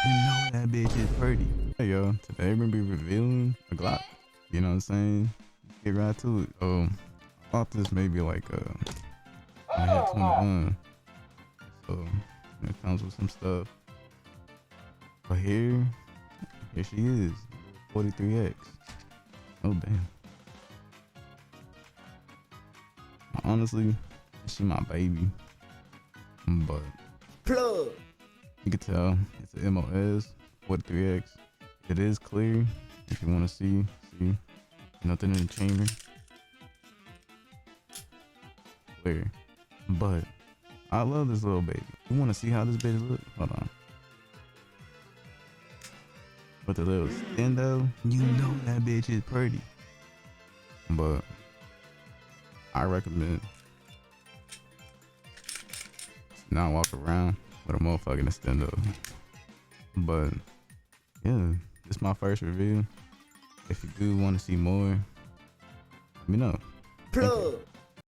You know that bitch is pretty. Hey yo, today we're gonna be revealing a Glock. You know what I'm saying? Let's get right to it. I thought this may be like I had 21, so it comes with some stuff. But here she is, 43X. Oh damn. Honestly, she my baby, but Plug. you can tell it's a MOS 43X. It is clear. If you want to see nothing in the chamber, clear. But I love this little baby. You want to see how this baby look? Hold on. With the little stendo, you know that bitch is pretty. But I recommend not walk around with a motherfucking stendo. But yeah, this is my first review. If you do want to see more, let me know. Plug.